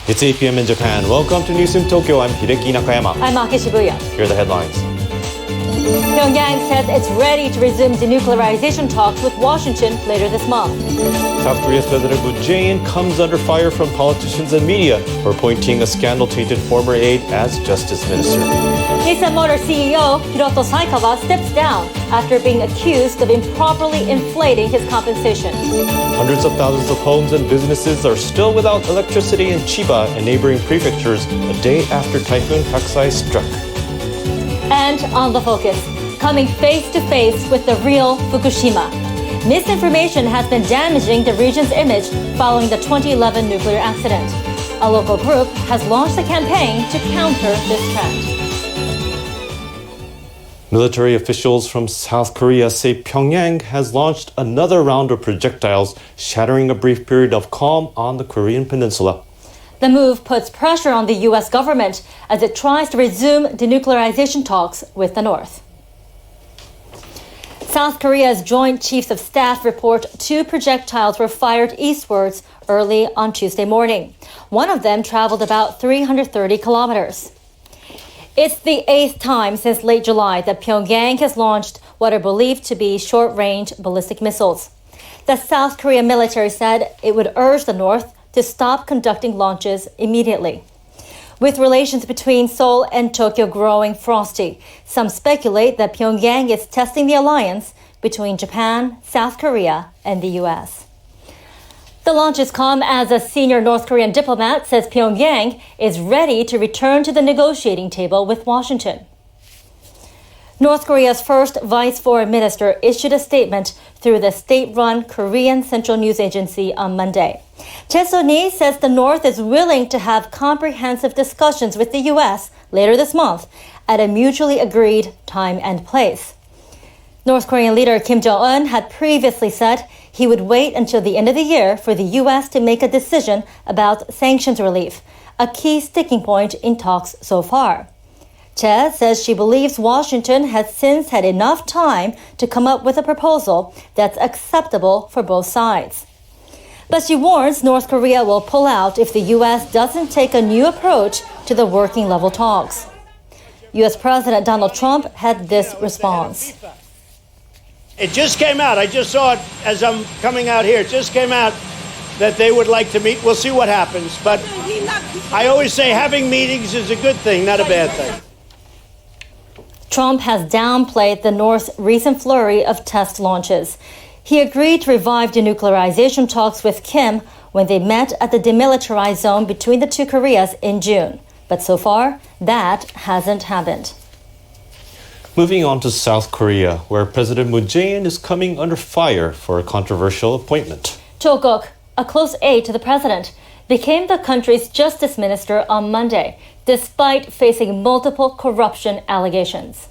It's 8 p.m. in Japan. Welcome to Newsroom Tokyo. I'm Hideki Nakayama. I'm Aki Shibuya. Here are the headlines. Pyongyang says it's ready to resume denuclearization talks with Washington later this month. South Korea's President Moon Jae-in comes under fire from politicians and media for appointing a scandal-tainted former aide as justice minister. Nissan Motor CEO Hiroto Saikawa steps down after being accused of improperly inflating his compensation. Hundreds of thousands of homes and businesses are still without electricity in Chiba and neighboring prefectures a day after Typhoon Kakusai struck. And on the focus, coming face to face with the real Fukushima. Misinformation has been damaging the region's image following the 2011 nuclear accident. A local group has launched a campaign to counter this trend. Military officials from South Korea say Pyongyang has launched another round of projectiles, shattering a brief period of calm on the Korean peninsula. The move puts pressure on the U.S. government as it tries to resume denuclearization talks with the North. South Korea's Joint Chiefs of Staff report 2 projectiles were fired eastwards early on Tuesday morning. One of them traveled about 330 kilometers. It's the 8th time since late July that Pyongyang has launched what are believed to be short-range ballistic missiles. The South Korean military said it would urge the North to stop conducting launches immediately. With relations between Seoul and Tokyo growing frosty, some speculate that Pyongyang is testing the alliance between Japan, South Korea, and the U.S. The launches come as a senior North Korean diplomat says Pyongyang is ready to return to the negotiating table with Washington. North Korea's first vice foreign minister issued a statement through the state-run Korean Central News Agency on Monday. Choi So-ni says the North is willing to have comprehensive discussions with the U.S. later this month at a mutually agreed time and place. North Korean leader Kim Jong-un had previously said he would wait until the end of the year for the U.S. to make a decision about sanctions relief, a key sticking point in talks so far. Che says she believes Washington has since had enough time to come up with a proposal that's acceptable for both sides. But she warns North Korea will pull out if the U.S. doesn't take a new approach to the working level talks. U.S. President Donald Trump had this response. It just came out. I just saw it as I'm coming out here. It just came out that they would like to meet. We'll see what happens. But I always say having meetings is a good thing, not a bad thing. Trump has downplayed the North's recent flurry of test launches. He agreed to revive denuclearization talks with Kim when they met at the demilitarized zone between the two Koreas in June. But so far, that hasn't happened. Moving on to South Korea, where President Moon Jae-in is coming under fire for a controversial appointment. Cho Guk, a close aide to the president, became the country's justice minister on Monday, despite facing multiple corruption allegations.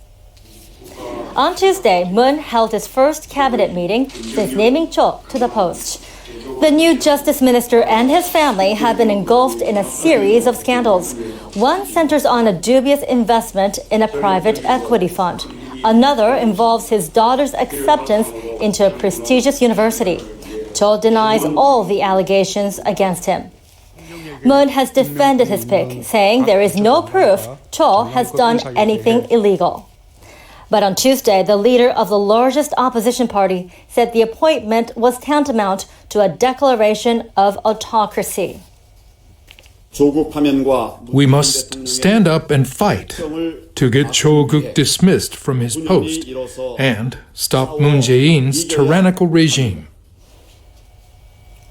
On Tuesday, Moon held his first cabinet meeting since naming Cho to the post. The new justice minister and his family have been engulfed in a series of scandals. One centers on a dubious investment in a private equity fund. Another involves his daughter's acceptance into a prestigious university. Cho denies all the allegations against him. Moon has defended his pick, saying there is no proof Cho has done anything illegal. But on Tuesday, the leader of the largest opposition party said the appointment was tantamount to a declaration of autocracy. We must stand up and fight to get Cho Guk dismissed from his post and stop Moon Jae-in's tyrannical regime.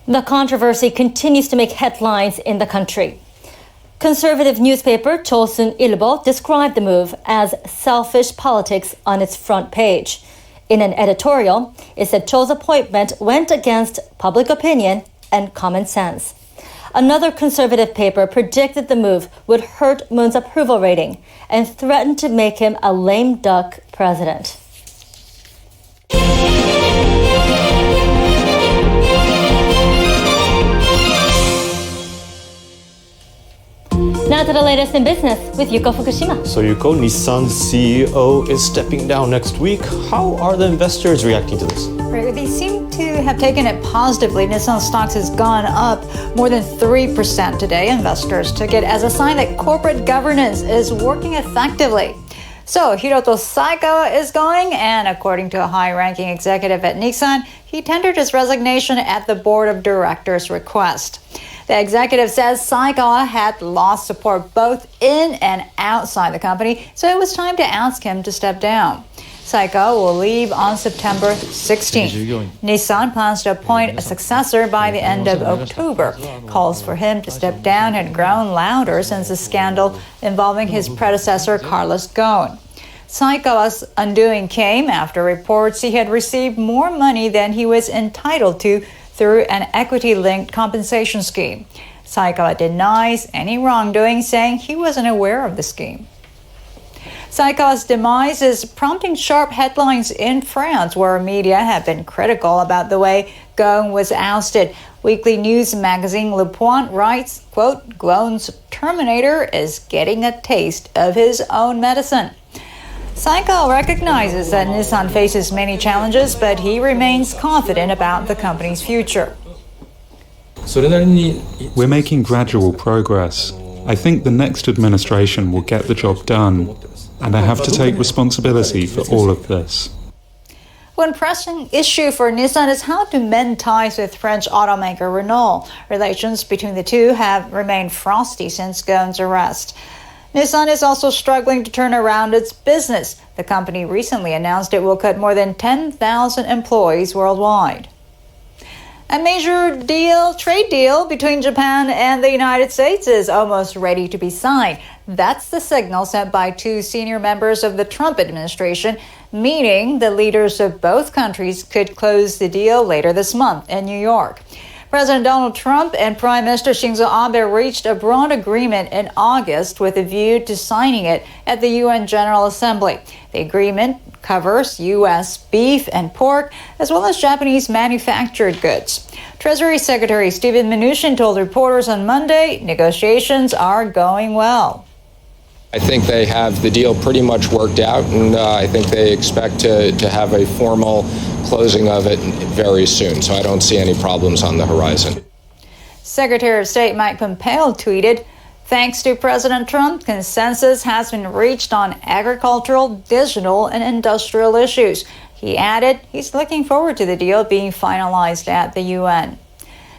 The controversy continues to make headlines in the country. Conservative newspaper Chosun Ilbo described the move as selfish politics on its front page. In an editorial, it said Cho's appointment went against public opinion and common sense. Another conservative paper predicted the move would hurt Moon's approval rating and threatened to make him a lame duck president. Now to the latest in business with Yuko Fukushima. So Yuko, Nissan CEO is stepping down next week. How are the investors reacting to this? They seem to have taken it positively. Nissan stocks has gone up more than 3% today. Investors took it as a sign that corporate governance is working effectively. So Hiroto Saikawa is going, and according to a high-ranking executive at Nissan, he tendered his resignation at the board of directors' request. The executive says Saikawa had lost support both in and outside the company, so it was time to ask him to step down. Saikawa will leave on September 16th. Nissan plans to appoint a successor by the end of October. Calls for him to step down had grown louder since the scandal involving his predecessor, Carlos Ghosn. Saikawa's undoing came after reports he had received more money than he was entitled to through an equity-linked compensation scheme. Saikawa denies any wrongdoing, saying he wasn't aware of the scheme. Saikawa's demise is prompting sharp headlines in France, where media have been critical about the way Ghosn was ousted. Weekly news magazine Le Point writes, quote, "Ghosn's Terminator is getting a taste of his own medicine." Saikawa recognizes that Nissan faces many challenges, but he remains confident about the company's future. We're making gradual progress. I think the next administration will get the job done, and I have to take responsibility for all of this. One pressing issue for Nissan is how to mend ties with French automaker Renault. Relations between the two have remained frosty since Ghosn's arrest. Nissan is also struggling to turn around its business. The company recently announced it will cut more than 10,000 employees worldwide. A major trade deal between Japan and the United States is almost ready to be signed. That's the signal sent by two senior members of the Trump administration, meaning the leaders of both countries could close the deal later this month in New York. President Donald Trump and Prime Minister Shinzo Abe reached a broad agreement in August with a view to signing it at the UN General Assembly. The agreement covers U.S. beef and pork, as well as Japanese manufactured goods. Treasury Secretary Steven Mnuchin told reporters on Monday negotiations are going well. I think they have the deal pretty much worked out, and I think they expect to have a formal closing of it very soon. So I don't see any problems on the horizon. Secretary of State Mike Pompeo tweeted, "Thanks to President Trump, consensus has been reached on agricultural, digital, and industrial issues." He added he's looking forward to the deal being finalized at the UN.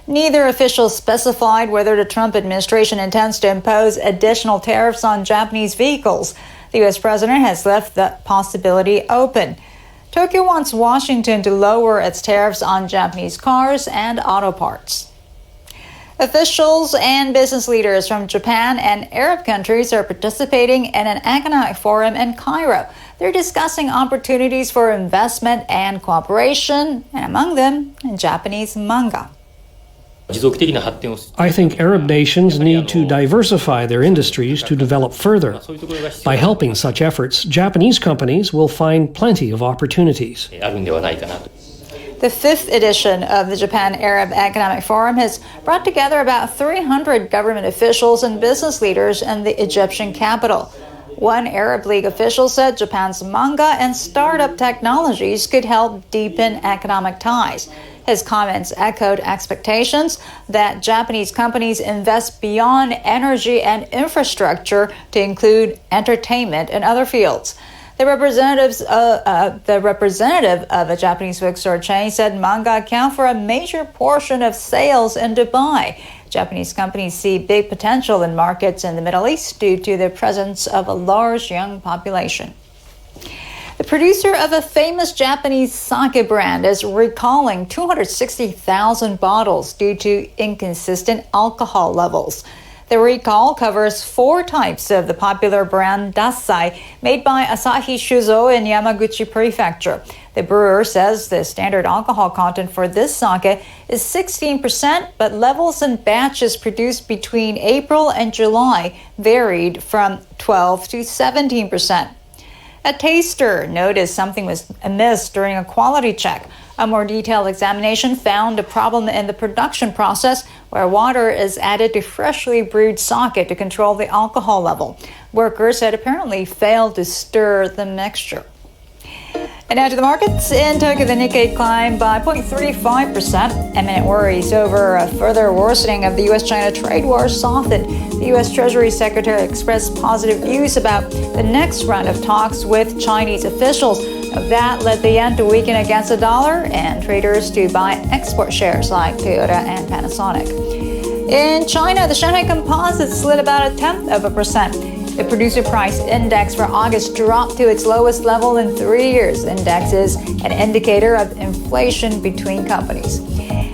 Neither official specified whether the Trump administration intends to impose additional tariffs on Japanese vehicles. The U.S. president has left the possibility open. Tokyo wants Washington to lower its tariffs on Japanese cars and auto parts. Officials and business leaders from Japan and Arab countries are participating in an economic forum in Cairo. They're discussing opportunities for investment and cooperation, and among them, Japanese manga. I think Arab nations need to diversify their industries to develop further. By helping such efforts, Japanese companies will find plenty of opportunities. The fifth edition of the Japan-Arab Economic Forum has brought together about 300 government officials and business leaders in the Egyptian capital. One Arab League official said Japan's manga and startup technologies could help deepen economic ties. His comments echoed expectations that Japanese companies invest beyond energy and infrastructure to include entertainment and other fields. The representative of a Japanese bookstore chain said manga account for a major portion of sales in Dubai. Japanese companies see big potential in markets in the Middle East due to the presence of a large young population. The producer of a famous Japanese sake brand is recalling 260,000 bottles due to inconsistent alcohol levels. The recall covers 4 types of the popular brand Dassai, made by Asahi Shuzo in Yamaguchi Prefecture. The brewer says the standard alcohol content for this sake is 16%, but levels in batches produced between April and July varied from 12 to 17%. A taster noticed something was amiss during a quality check. A more detailed examination found a problem in the production process, where water is added to freshly brewed sake to control the alcohol level. Workers had apparently failed to stir the mixture. And now to the markets. In Tokyo, the Nikkei climbed by 0.35%. Imminent worries over a further worsening of the U.S.-China trade war softened. The U.S. Treasury Secretary expressed positive views about the next round of talks with Chinese officials. That led the yen to weaken against the dollar and traders to buy export shares like Toyota and Panasonic. In China, the Shanghai Composite slid about 0.1%. The producer price index for August dropped to its lowest level in 3 years. Index is an indicator of inflation between companies.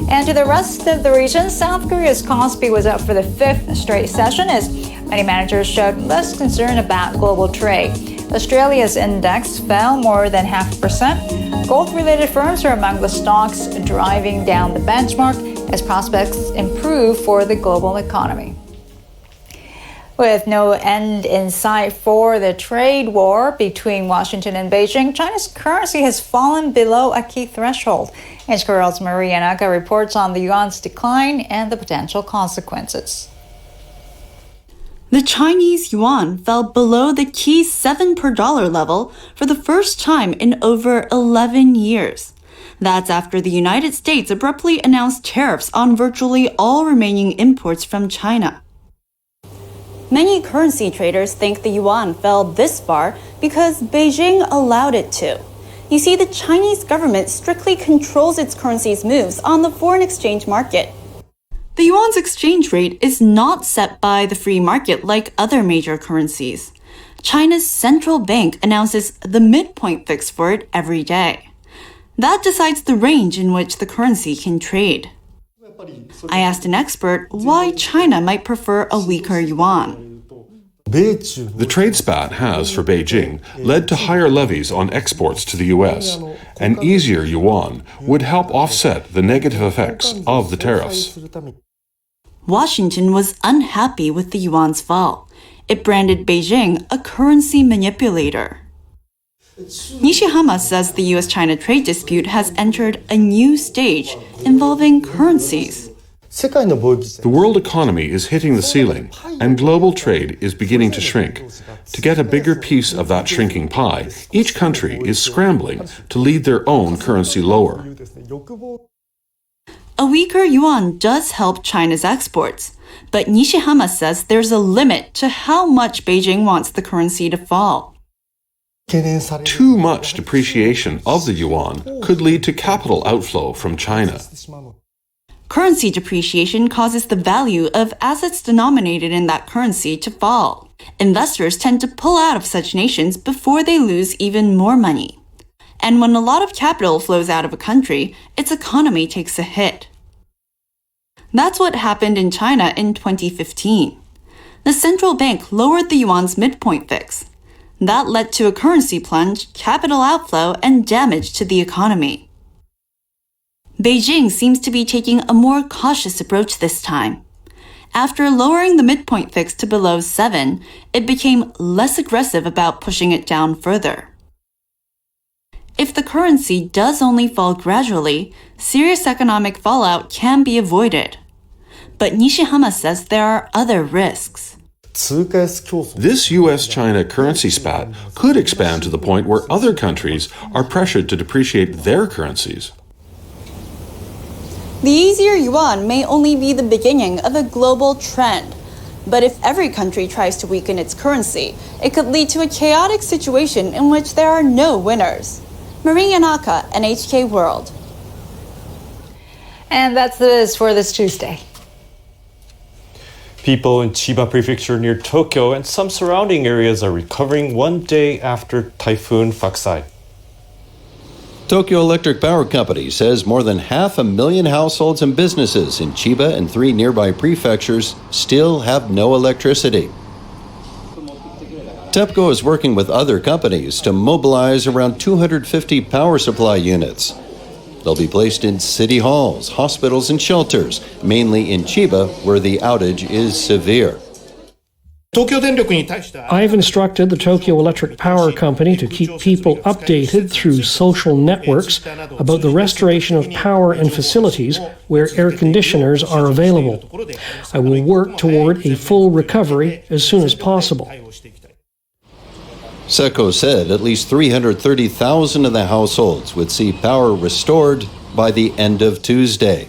And to the rest of the region, South Korea's Kospi was up for the 5th straight session as many managers showed less concern about global trade. Australia's index fell more than 0.5%. Gold-related firms are among the stocks driving down the benchmark as prospects improve for the global economy. With no end in sight for the trade war between Washington and Beijing, China's currency has fallen below a key threshold. NHK World's Maria Naka reports on the yuan's decline and the potential consequences. The Chinese yuan fell below the key 7 per dollar level for the first time in over 11 years. That's after the United States abruptly announced tariffs on virtually all remaining imports from China. Many currency traders think the yuan fell this far because Beijing allowed it to. You see, the Chinese government strictly controls its currency's moves on the foreign exchange market. The yuan's exchange rate is not set by the free market like other major currencies. China's central bank announces the midpoint fix for it every day. That decides the range in which the currency can trade. I asked an expert why China might prefer a weaker yuan. The trade spat has, for Beijing, led to higher levies on exports to the U.S. An easier yuan would help offset the negative effects of the tariffs. Washington was unhappy with the yuan's fall. It branded Beijing a currency manipulator. Nishihama says the U.S.-China trade dispute has entered a new stage involving currencies. The world economy is hitting the ceiling, and global trade is beginning to shrink. To get a bigger piece of that shrinking pie, each country is scrambling to lead their own currency lower. A weaker yuan does help China's exports, but Nishihama says there's a limit to how much Beijing wants the currency to fall. Too much depreciation of the yuan could lead to capital outflow from China. Currency depreciation causes the value of assets denominated in that currency to fall. Investors tend to pull out of such nations before they lose even more money. And when a lot of capital flows out of a country, its economy takes a hit. That's what happened in China in 2015. The central bank lowered the yuan's midpoint fix. That led to a currency plunge, capital outflow, and damage to the economy. Beijing seems to be taking a more cautious approach this time. After lowering the midpoint fix to below 7, it became less aggressive about pushing it down further. If the currency does only fall gradually, serious economic fallout can be avoided. But Nishihama says there are other risks. This U.S.-China currency spat could expand to the point where other countries are pressured to depreciate their currencies. The easier yuan may only be the beginning of a global trend. But if every country tries to weaken its currency, it could lead to a chaotic situation in which there are no winners. Maria Naka, NHK World. And that's this for this Tuesday. People in Chiba Prefecture near Tokyo and some surrounding areas are recovering one day after Typhoon Fakusai. Tokyo Electric Power Company says more than 500,000 households and businesses in Chiba and 3 nearby prefectures still have no electricity. TEPCO is working with other companies to mobilize around 250 power supply units. They'll be placed in city halls, hospitals, and shelters, mainly in Chiba, where the outage is severe. I've instructed the Tokyo Electric Power Company to keep people updated through social networks about the restoration of power and facilities where air conditioners are available. I will work toward a full recovery as soon as possible. SECO said at least 330,000 of the households would see power restored by the end of Tuesday.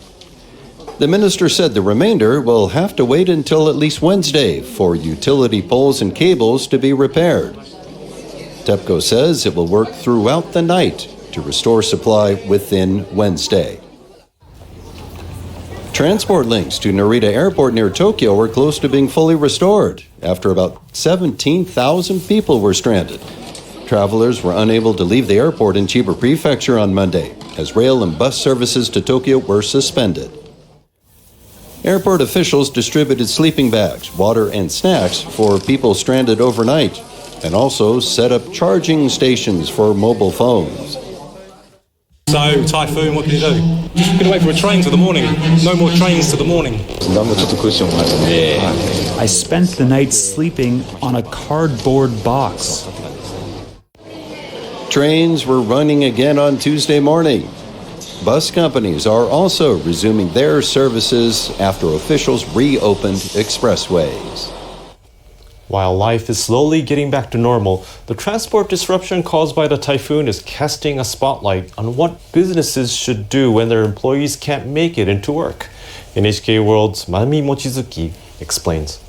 The minister said the remainder will have to wait until at least Wednesday for utility poles and cables to be repaired. TEPCO says it will work throughout the night to restore supply within Wednesday. Transport links to Narita Airport near Tokyo were close to being fully restored after about 17,000 people were stranded. Travelers were unable to leave the airport in Chiba Prefecture on Monday as rail and bus services to Tokyo were suspended. Airport officials distributed sleeping bags, water, and snacks for people stranded overnight, and also set up charging stations for mobile phones. So, typhoon, what can you do? Just get away for a train till the morning. No more trains till the morning. I spent the night sleeping on a cardboard box. Trains were running again on Tuesday morning. Bus companies are also resuming their services after officials reopened expressways. While life is slowly getting back to normal, the transport disruption caused by the typhoon is casting a spotlight on what businesses should do when their employees can't make it into work. NHK World's Mami Mochizuki explains.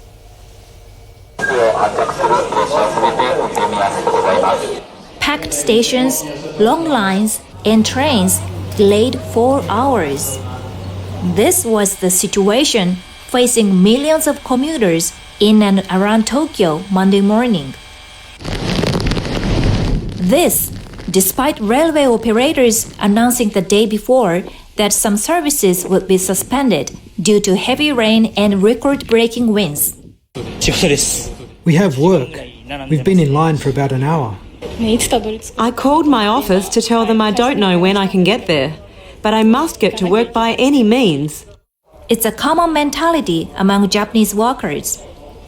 Packed stations, long lines, and trains delayed 4 hours. This was the situation facing millions of commuters in and around Tokyo Monday morning. This, despite railway operators announcing the day before that some services would be suspended due to heavy rain and record-breaking winds. We have work. We've been in line for about an hour. I called my office to tell them I don't know when I can get there, but I must get to work by any means. It's a common mentality among Japanese workers.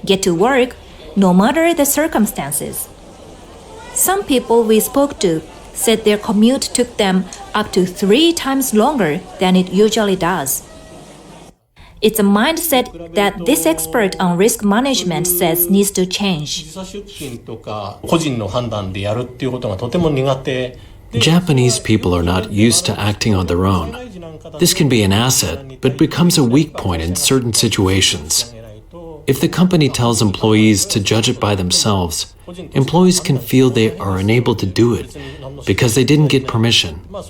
Get to work no matter the circumstances. Some people we spoke to said their commute took them up to 3 times longer than it usually does. It's a mindset that this expert on risk management says needs to change. Japanese people are not used to acting on their own. This can be an asset, but becomes a weak point in certain situations. If the company tells employees to judge it by themselves, employees can feel they are unable to do it because they didn't get permission. But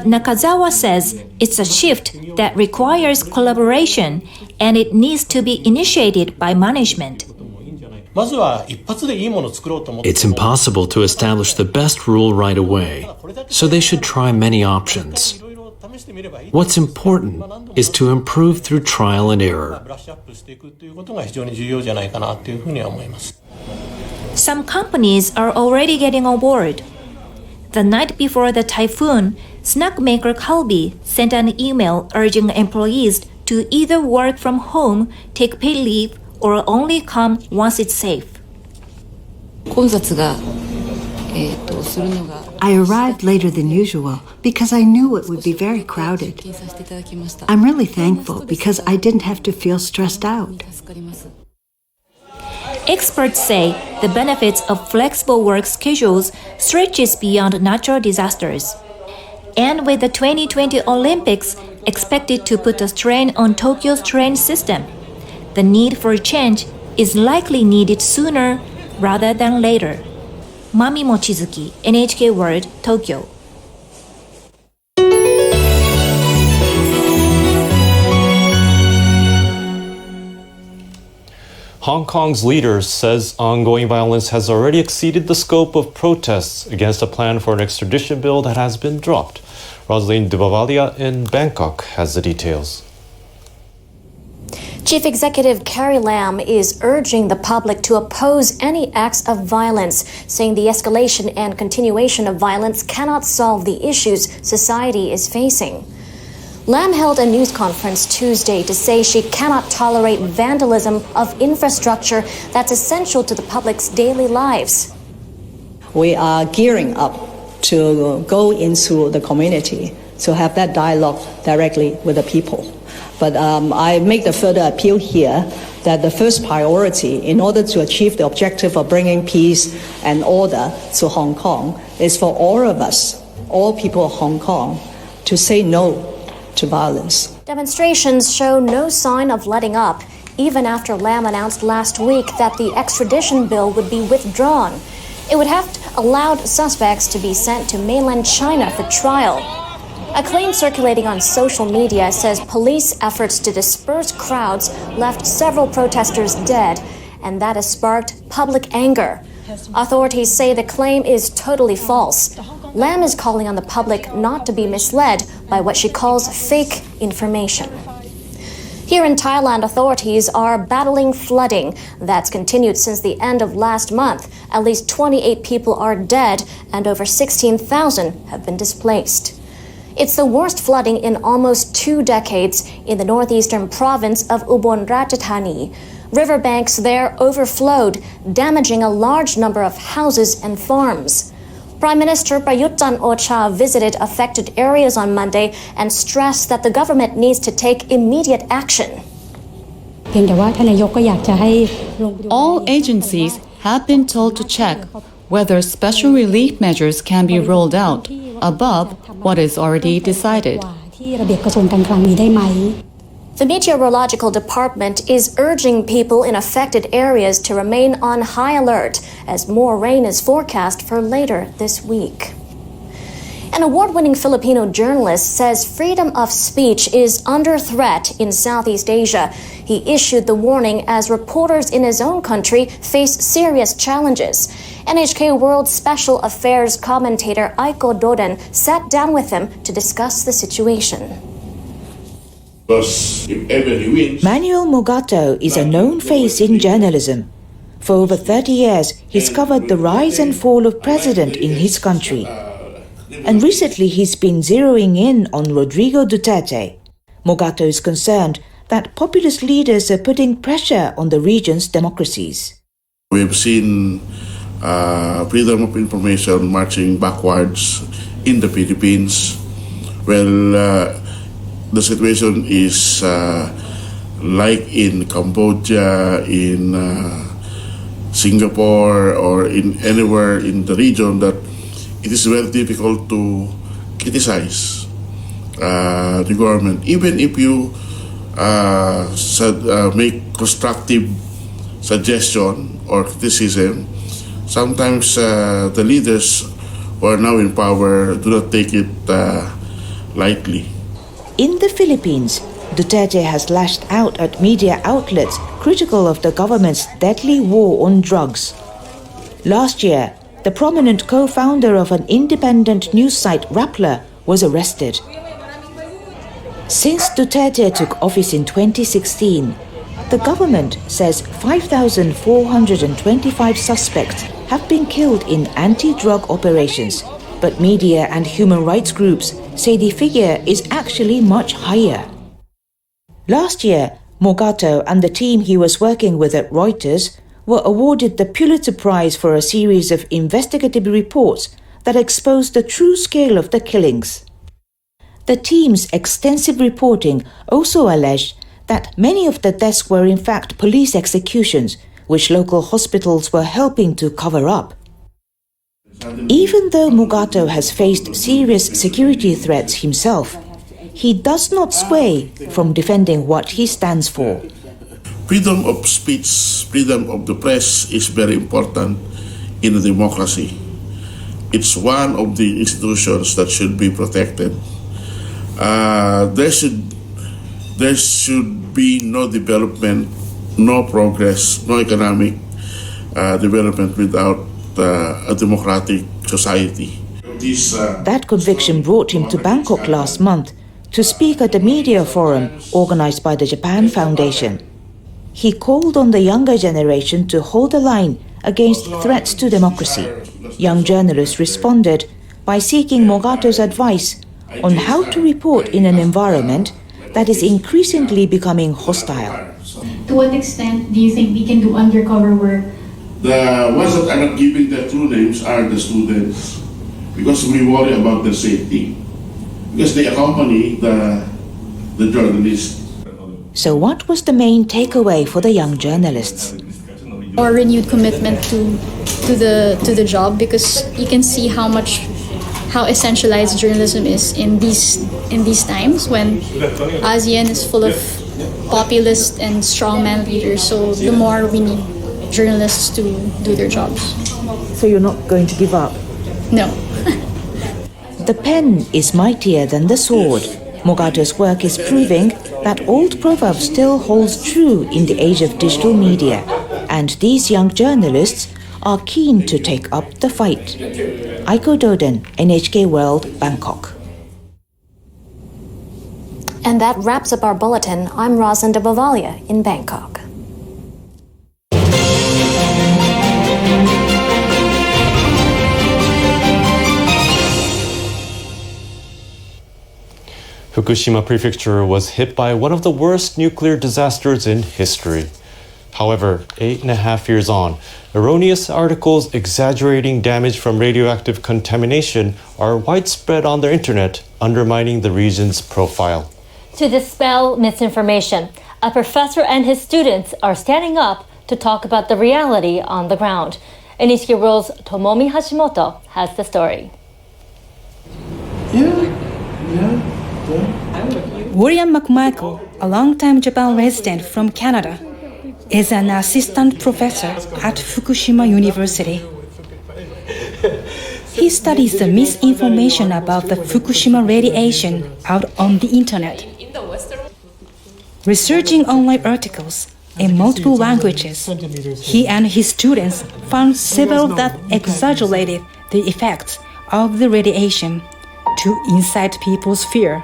Nakazawa says it's a shift that requires collaboration and it needs to be initiated by management. It's impossible to establish the best rule right away, so they should try many options. What's important is to improve through trial and error. Some companies are already getting on board. The night before the typhoon, snack maker Calbee sent an email urging employees to either work from home, take paid leave, or only come once it's safe. I arrived later than usual because I knew it would be very crowded. I'm really thankful because I didn't have to feel stressed out. Experts say the benefits of flexible work schedules stretches beyond natural disasters. And with the 2020 Olympics expected to put a strain on Tokyo's train system, the need for change is likely needed sooner rather than later. Mami Mochizuki, NHK World, Tokyo. Hong Kong's leader says ongoing violence has already exceeded the scope of protests against a plan for an extradition bill that has been dropped. Rosalind Dubavalia in Bangkok has the details. Chief Executive Carrie Lam is urging the public to oppose any acts of violence, saying the escalation and continuation of violence cannot solve the issues society is facing. Lam held a news conference Tuesday to say she cannot tolerate vandalism of infrastructure that's essential to the public's daily lives. We are gearing up to go into the community to have that dialogue directly with the people. But I make the further appeal here that the first priority in order to achieve the objective of bringing peace and order to Hong Kong is for all of us, all people of Hong Kong, to say no to violence. Demonstrations show no sign of letting up, even after Lam announced last week that the extradition bill would be withdrawn. It would have allowed suspects to be sent to mainland China for trial. A claim circulating on social media says police efforts to disperse crowds left several protesters dead, and that has sparked public anger. Authorities say the claim is totally false. Lam is calling on the public not to be misled by what she calls fake information. Here in Thailand, authorities are battling flooding that's continued since the end of last month. At least 28 people are dead and over 16,000 have been displaced. It's the worst flooding in almost 2 decades in the northeastern province of Ubon Ratchathani. Riverbanks there overflowed, damaging a large number of houses and farms. Prime Minister Prayut Chan-o-cha visited affected areas on Monday and stressed that the government needs to take immediate action. All agencies have been told to check whether special relief measures can be rolled out above what is already decided. The Meteorological Department is urging people in affected areas to remain on high alert as more rain is forecast for later this week. An award-winning Filipino journalist says freedom of speech is under threat in Southeast Asia. He issued the warning as reporters in his own country face serious challenges. NHK World Special Affairs commentator Aiko Doden sat down with him to discuss the situation. Manuel Mogato is a known face in journalism. For over 30 years, he's covered the rise and fall of president in his country. And recently he's been zeroing in on Rodrigo Duterte. Mogato is concerned that populist leaders are putting pressure on the region's democracies. We've seen freedom of information marching backwards in the Philippines. Well, the situation is like in Cambodia, in Singapore, or in anywhere in the region, that it is very difficult to criticize the government. Even if you make constructive suggestion or criticism, sometimes the leaders who are now in power do not take it lightly. In the Philippines, Duterte has lashed out at media outlets critical of the government's deadly war on drugs. Last year, the prominent co-founder of an independent news site, Rappler, was arrested. Since Duterte took office in 2016, the government says 5,425 suspects have been killed in anti-drug operations, but media and human rights groups say the figure is actually much higher. Last year, Mogato and the team he was working with at Reuters were awarded the Pulitzer Prize for a series of investigative reports that exposed the true scale of the killings. The team's extensive reporting also alleged that many of the deaths were in fact police executions, which local hospitals were helping to cover up. Even though Mogato has faced serious security threats himself, he does not sway from defending what he stands for. Freedom of speech, freedom of the press is very important in a democracy. It's one of the institutions that should be protected. There should be no development, no progress, no economic development without a democratic society. That conviction brought him to Bangkok last month to speak at a media forum organized by the Japan Foundation. He called on the younger generation to hold the line against threats to democracy. Young journalists responded by seeking Mogato's advice on how to report in an environment that is increasingly becoming hostile. To what extent do you think we can do undercover work? The ones that are not giving their true names are the students, because we worry about their safety, because they accompany the journalists. So what was the main takeaway for the young journalists? Our renewed commitment to the job, because you can see how essentialized journalism is in these times when ASEAN is full of populist and strongman leaders. So the more we need journalists to do their jobs. So you're not going to give up? No. The pen is mightier than the sword. Mogato's work is proving that old proverb still holds true in the age of digital media, and these young journalists are keen to take up the fight. Aiko Doden, NHK World, Bangkok. And that wraps up our bulletin. I'm Rosalind de Bavalia in Bangkok. Fukushima Prefecture was hit by one of the worst nuclear disasters in history. However, 8.5 years on, erroneous articles exaggerating damage from radioactive contamination are widespread on the internet, undermining the region's profile. To dispel misinformation, a professor and his students are standing up to talk about the reality on the ground. NHK World's Tomomi Hashimoto has the story. William McMichael, a longtime Japan resident from Canada, is an assistant professor at Fukushima University. He studies the misinformation about the Fukushima radiation out on the internet. Researching online articles in multiple languages, he and his students found several that exaggerated the effects of the radiation to incite people's fear.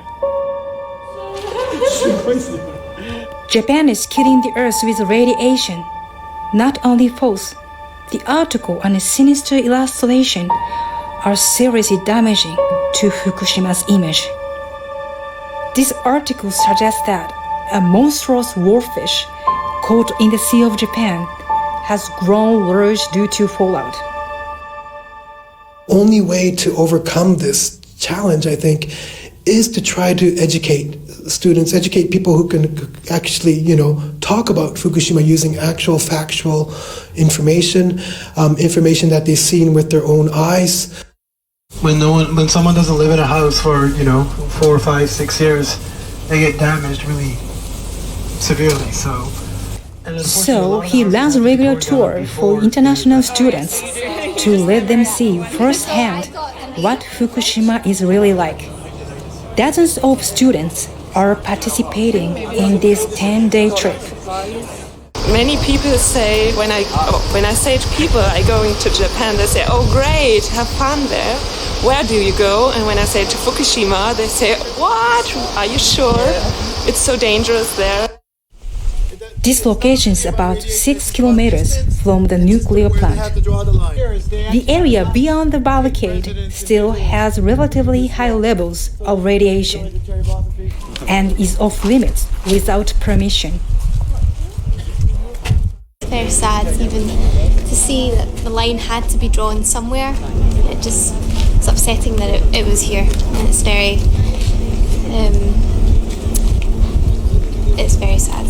Japan is killing the earth with radiation. Not only false, the article and a sinister illustration are seriously damaging to Fukushima's image. This article suggests that a monstrous wolffish caught in the Sea of Japan has grown large due to fallout. Only way to overcome this challenge, I think, is to try to educate students, educate people who can actually, talk about Fukushima using actual factual information, information that they've seen with their own eyes. When someone doesn't live in a house for 4, 5, 6 years, they get damaged really severely. So he runs a regular tour for international students to let them see firsthand what Fukushima is really like. Dozens of students are participating in this 10-day trip. Many people say, when I say to people I'm going to Japan, they say, oh great, have fun there. Where do you go? And when I say to Fukushima, they say, what? Are you sure? It's so dangerous there. This location is about 6 kilometers from the nuclear plant. The area beyond the barricade still has relatively high levels of radiation and is off limits without permission. It's very sad even to see that the line had to be drawn somewhere. It's upsetting that it was here, and it's very sad.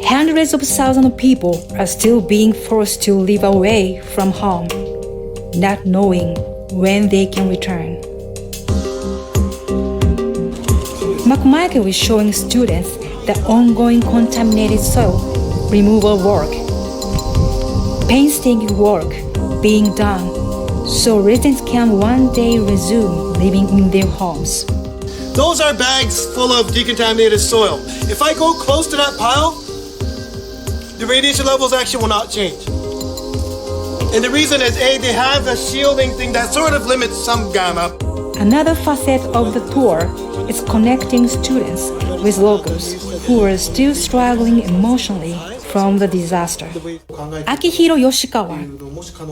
Hundreds of thousands of people are still being forced to live away from home, not knowing when they can return. McMichael is showing students the ongoing contaminated soil removal work. Painstaking work being done so residents can one day resume living in their homes. Those are bags full of decontaminated soil. If I go close to that pile, the radiation levels actually will not change. And the reason is, A, they have a shielding thing that sort of limits some gamma. Another facet of the tour is connecting students with locals who are still struggling emotionally from the disaster. Akihiro Yoshikawa,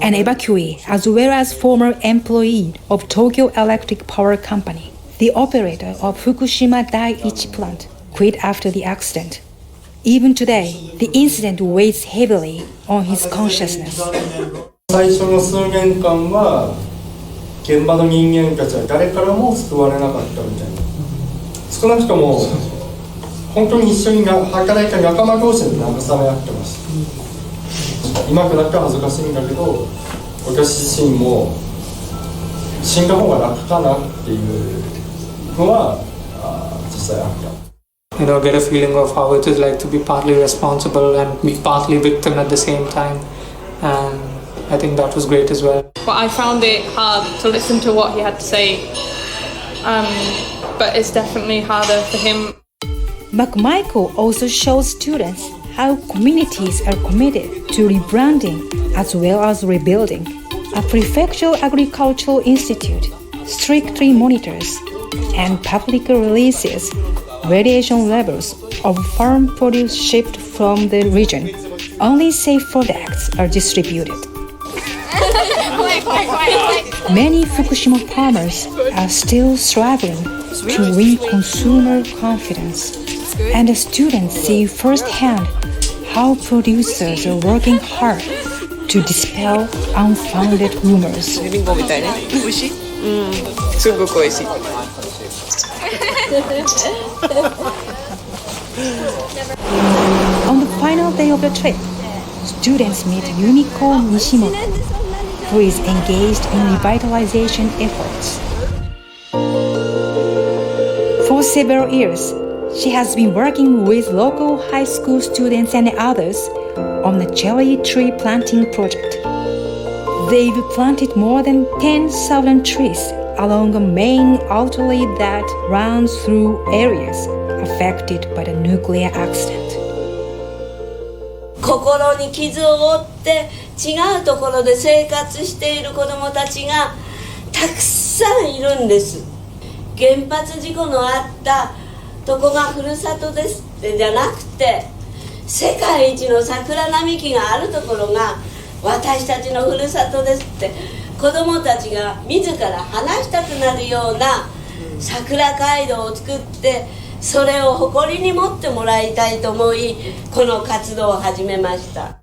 an evacuee as well as former employee of Tokyo Electric Power Company, the operator of Fukushima Daiichi plant, quit after the accident. Even today, the incident weighs heavily on his consciousness. 最初の数年間は現場の人間たちは誰からも救われなかったみたいな。少なくとも本当に一緒に働いた仲間同士で慰め合ってます。今となっては恥ずかしいんだけど、私自身も死んだ方が楽かなっていうのは実際あった。Get a feeling of how it is like to be partly responsible and be partly victim at the same time, and I think that was great as well. But I found it hard to listen to what he had to say, but it's definitely harder for him. McMichael also shows students how communities are committed to rebranding as well as rebuilding. A prefectural agricultural institute strictly monitors and publicly releases radiation levels of farm produce shipped from the region. Only safe products are distributed. Many Fukushima farmers are still struggling to win consumer confidence, and the students see firsthand how producers are working hard to dispel unfounded rumors. On the final day of the trip, students meet Yumiko Nishimoto, who is engaged in revitalization efforts. For several years, she has been working with local high school students and others on the cherry tree planting project. They've planted more than 10,000 trees along a main artery that runs through areas affected by the nuclear accident. 心に傷を負って違うところで生活している子どもたちがたくさんいるんです。原発事故のあったとこがふるさとですってじゃなくて、世界一の桜並木があるところが私たちのふるさとですって子どもたちが自ら話したくなるような桜街道を作って、それを誇りに持ってもらいたいと思い、この活動を始めました。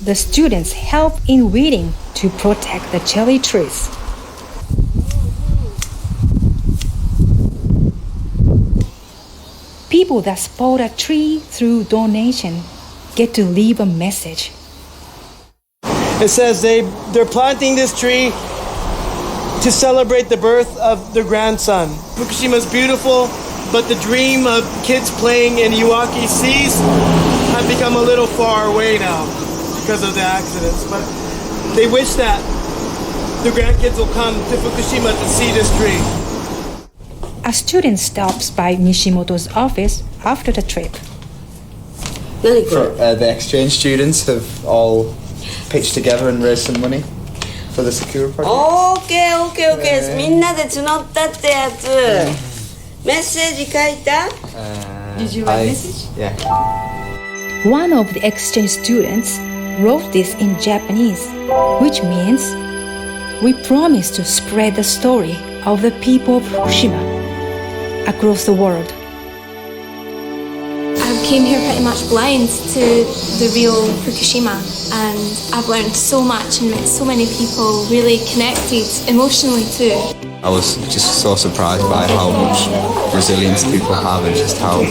The students help in weeding to protect the cherry trees. People that support a tree through donation get to leave a message. It says they're planting this tree to celebrate the birth of their grandson. Fukushima's beautiful, but the dream of kids playing in Iwaki seas have become a little far away now because of the accidents. But they wish that the grandkids will come to Fukushima to see this tree. A student stops by Nishimoto's office after the trip. The exchange students have all pitched together and raised some money for the Sakura project. OK みんなで募ったってやつ。メッセージ書いた？ Did you write a message? Yeah. One of the exchange students wrote this in Japanese, which means, "We promise to spread the story of the people of Fukushima across the world." I came here pretty much blind to the real Fukushima, and I've learned so much and met so many people really connected emotionally to it. I was just so surprised by how much resilience people have and just how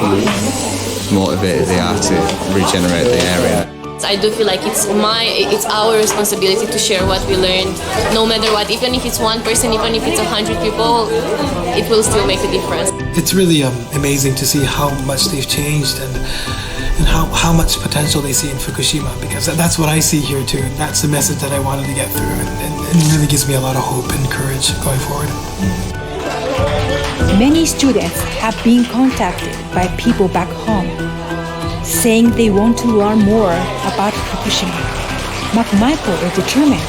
motivated they are to regenerate the area. I do feel like it's our responsibility to share what we learned, no matter what. Even if it's one person, even if it's 100 people, it will still make a difference. It's really amazing to see how much they've changed and how much potential they see in Fukushima, because that's what I see here too. And that's the message that I wanted to get through, and it really gives me a lot of hope and courage going forward. Many students have been contacted by people back home, saying they want to learn more about Fukushima. McMichael is determined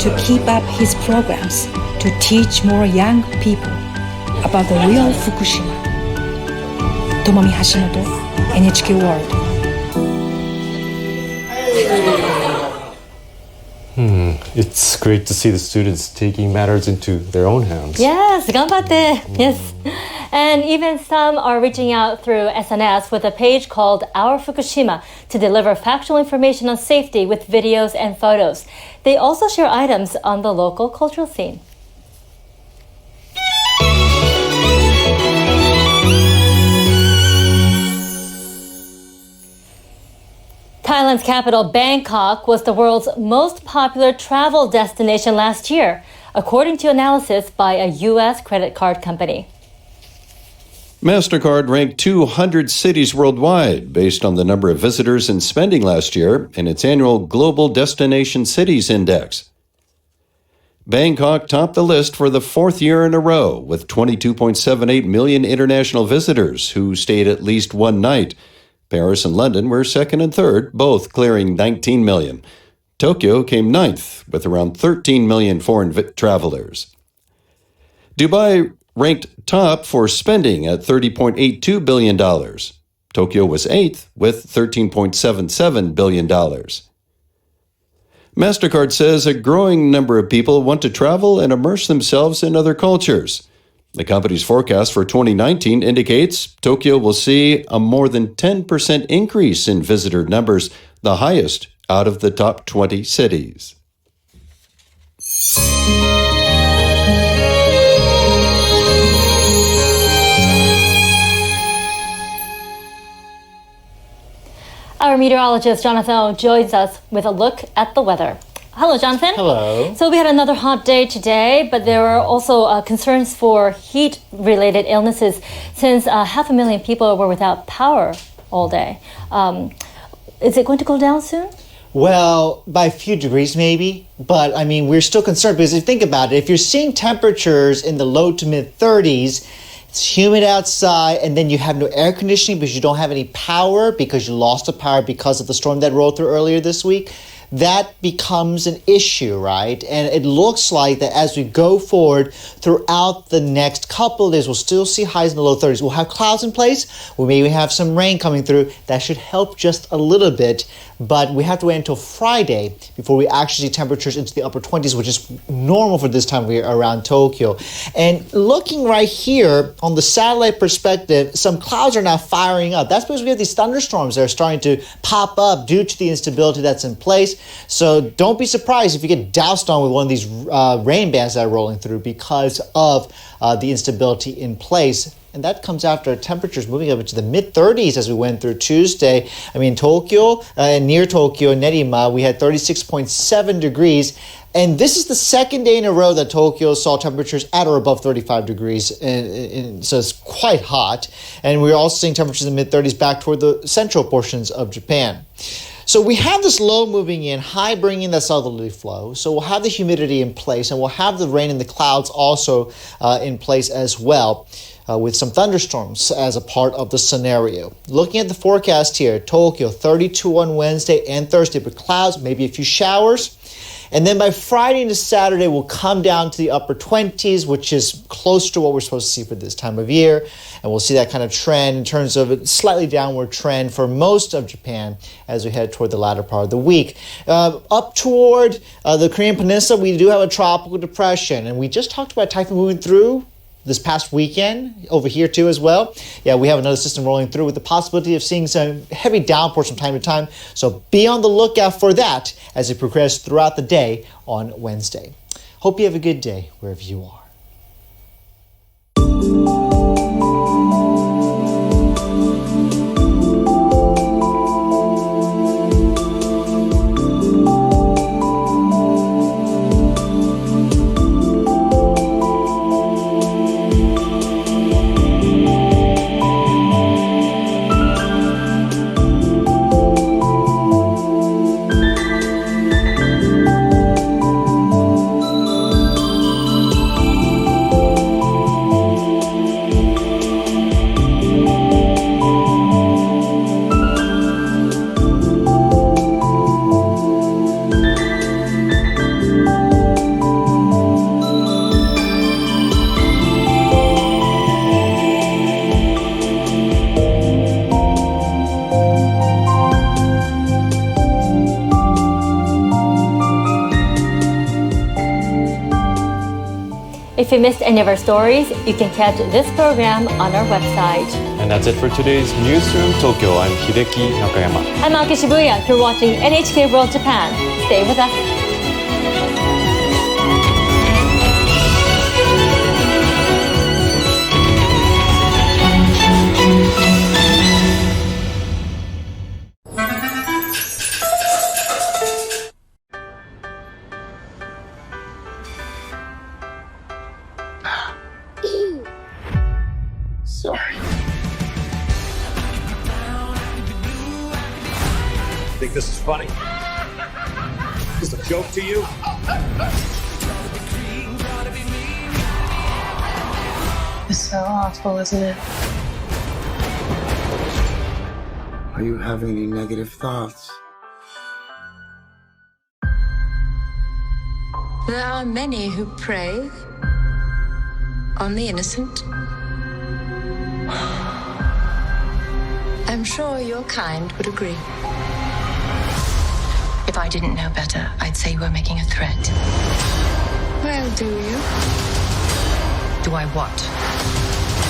to keep up his programs to teach more young people about the real Fukushima. Tomomi Hashimoto, NHK World. It's great to see the students taking matters into their own hands. Yes, ganbatte. Yes. And even some are reaching out through SNS with a page called Our Fukushima to deliver factual information on safety with videos and photos. They also share items on the local cultural scene. Thailand's capital, Bangkok, was the world's most popular travel destination last year, according to analysis by a U.S. credit card company. MasterCard ranked 200 cities worldwide based on the number of visitors and spending last year in its annual Global Destination Cities Index. Bangkok topped the list for the fourth year in a row with 22.78 million international visitors who stayed at least one night. Paris and London were second and third, both clearing 19 million. Tokyo came ninth with around 13 million foreign travelers. Dubai ranked top for spending at $30.82 billion. Tokyo was eighth with $13.77 billion. MasterCard says a growing number of people want to travel and immerse themselves in other cultures. The company's forecast for 2019 indicates Tokyo will see a more than 10% increase in visitor numbers, the highest out of the top 20 cities. Our meteorologist Jonathan O joins us with a look at the weather. Hello, Jonathan. Hello. So we had another hot day today, but there are also concerns for heat-related illnesses since 500,000 people were without power all day. Is it going to go down soon? Well, by a few degrees maybe, but I mean, we're still concerned because if you think about it, if you're seeing temperatures in the low to mid 30s, it's humid outside, and then you have no air conditioning because you don't have any power because you lost the power because of the storm that rolled through earlier this week. That becomes an issue, right? And it looks like that as we go forward throughout the next couple of days, we'll still see highs in the low 30s. We'll have clouds in place. We maybe have some rain coming through. That should help just a little bit. But we have to wait until Friday before we actually see temperatures into the upper 20s, which is normal for this time of year around Tokyo. And looking right here on the satellite perspective, some clouds are now firing up. That's because we have these thunderstorms that are starting to pop up due to the instability that's in place. So don't be surprised if you get doused on with one of these rain bands that are rolling through because of the instability in place. And that comes after temperatures moving up into the mid-30s as we went through Tuesday. I mean, Tokyo, near Tokyo, Nerima, we had 36.7 degrees. And this is the second day in a row that Tokyo saw temperatures at or above 35 degrees. So it's quite hot. And we're also seeing temperatures in the mid-30s back toward the central portions of Japan. So we have this low moving in, high bringing in that southerly flow. So we'll have the humidity in place, and we'll have the rain and the clouds also in place as well, with some thunderstorms as a part of the scenario. Looking at the forecast here, Tokyo 32 on Wednesday and Thursday, but clouds, maybe a few showers. And then by Friday into Saturday, we'll come down to the upper 20s, which is close to what we're supposed to see for this time of year. And we'll see that kind of trend in terms of a slightly downward trend for most of Japan as we head toward the latter part of the week. Up toward the Korean Peninsula, we do have a tropical depression. And we just talked about typhoon moving through this past weekend over here too as well. Yeah, we have another system rolling through with the possibility of seeing some heavy downpours from time to time. So be on the lookout for that as it progresses throughout the day on Wednesday. Hope you have a good day wherever you are. If you missed any of our stories, you can catch this program on our website. And that's it for today's Newsroom Tokyo. I'm Hideki Nakayama. I'm Aoki Shibuya. You're watching NHK World Japan. Stay with us. Sorry. Think this is funny? Is this a joke to you? It's so awful, isn't it? Are you having any negative thoughts? There are many who prey on the innocent. I'm sure your kind would agree. If I didn't know better, I'd say you were making a threat. Well, do you? Do I what?